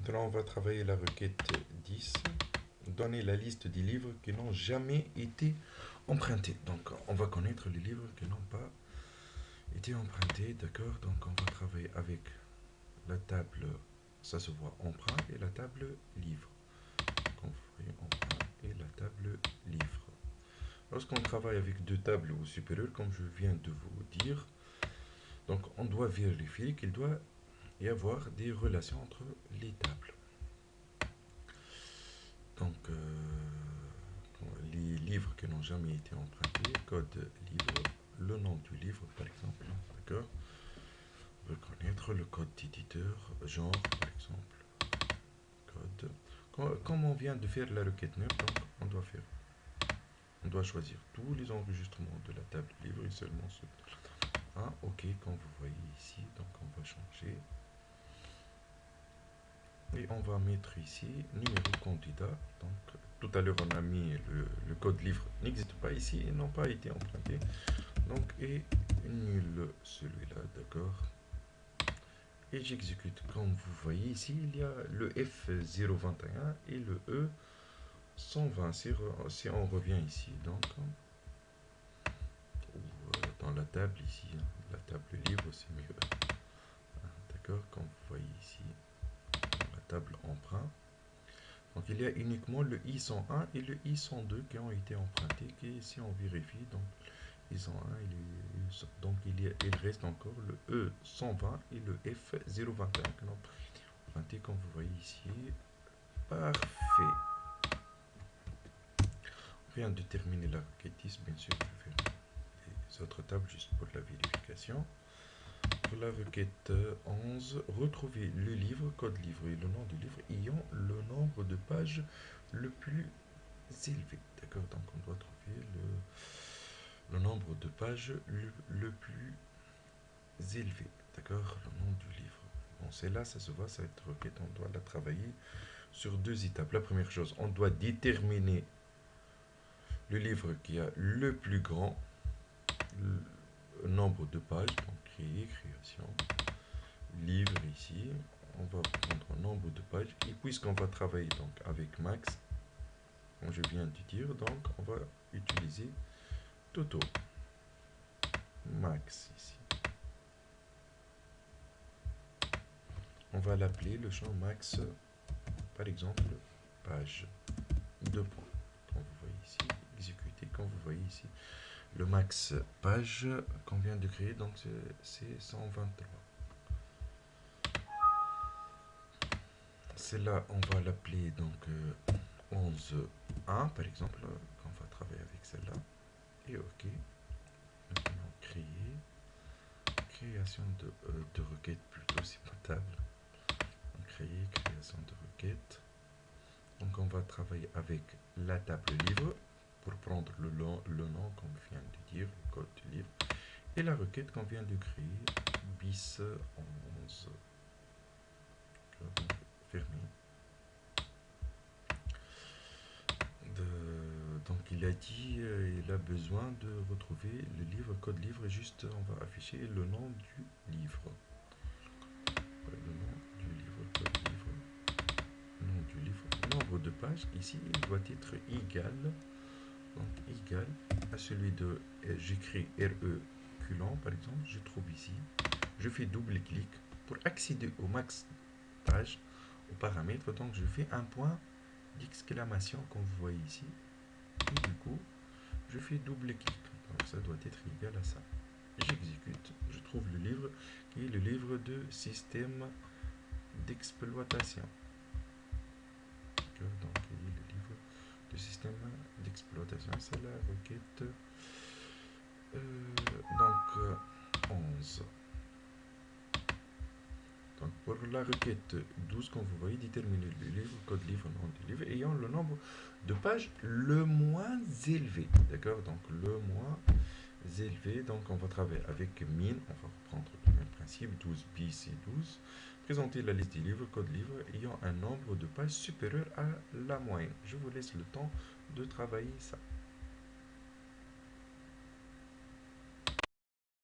Maintenant, on va travailler la requête 10. Donner la liste des livres qui n'ont jamais été empruntés. Donc, on va connaître les livres qui n'ont pas été empruntés. D'accord. Donc, on va travailler avec la table, ça se voit, emprunt, et la table livre. Donc, on ferait emprunt et la table livre. Lorsqu'on travaille avec deux tables ou supérieures, comme je viens de vous dire, donc on doit vérifier qu'il doit y avoir des relations entre les tables. Donc, les livres qui n'ont jamais été empruntés, code livre, le nom du livre par exemple, d'accord. Reconnaître le code d'éditeur, genre par exemple, code. Comme on vient de faire la requête 9, donc on doit choisir tous les enregistrements de la table livre et seulement ceux de la table 1. OK, comme vous voyez ici, donc on va changer. Et on va mettre ici numéro candidat. Donc tout à l'heure on a mis le code livre n'existe pas ici, ils n'ont pas été empruntés. Donc et nul celui-là, d'accord. Et j'exécute. Comme vous voyez ici, il y a le F021 et le E120. Si on revient ici, donc dans la table ici, la table livre c'est mieux. D'accord, comme vous voyez ici, la table emprunt. Donc il y a uniquement le I101 et le I102 qui ont été empruntés. Et si on vérifie, donc I101 donc il reste encore le E120 et le F021 qui n'ont pas été empruntés, comme vous voyez ici. Parfait. On vient de terminer la requête 10, bien sûr, je vais faire les autres tables juste pour la vérification. Pour la requête 11, retrouver le livre, code livre et le nom du livre ayant le nombre de pages le plus élevé. D'accord, donc on doit trouver le nombre de pages le plus élevé. D'accord, le nom du livre. Bon, c'est là, ça se voit, cette requête, on doit la travailler sur deux étapes. La première chose, on doit déterminer le livre qui a le plus grand nombre de pages. Donc, créer, création, livre ici. On va prendre un nombre de pages. Et puisqu'on va travailler donc avec max, comme je viens de dire, donc on va utiliser Toto. Max ici. On va l'appeler le champ max, par exemple, page 2 points. Comme vous voyez ici, exécuter, comme vous voyez ici, le max page qu'on vient de créer, donc c'est 123. Celle-là, on va l'appeler donc 11.1 par exemple, on va travailler avec celle-là. Et OK. Maintenant, créer. Création de requête, plutôt c'est pas table. Créer, création de requête. Donc on va travailler avec la table livre pour prendre le nom qu'on vient de dire, le code du livre. Et la requête qu'on vient de créer, bis 11. Fermé. Donc il a dit, il a besoin de retrouver le livre, code livre, et juste on va afficher le nom du livre. Le nom du livre, code livre, nom du livre, nombre de pages, ici il doit être égal, donc égal à celui de, j'écris RE culon par exemple, je trouve ici, je fais double clic pour accéder au max page, aux paramètres, donc je fais un point d'exclamation comme vous voyez ici. Et du coup, je fais double clic. Donc ça doit être égal à ça. J'exécute. Je trouve le livre qui est le livre de système d'exploitation. Donc il est le livre de système d'exploitation. C'est la requête 11. Donc pour la requête 12, comme vous voyez, déterminer le livre, code livre, nom du livre, ayant le nombre de pages le moins élevé. D'accord, donc le moins élevé. Donc on va travailler avec min, on va reprendre le même principe, 12 bis et 12. Présenter la liste des livres, code livre, ayant un nombre de pages supérieur à la moyenne. Je vous laisse le temps de travailler ça.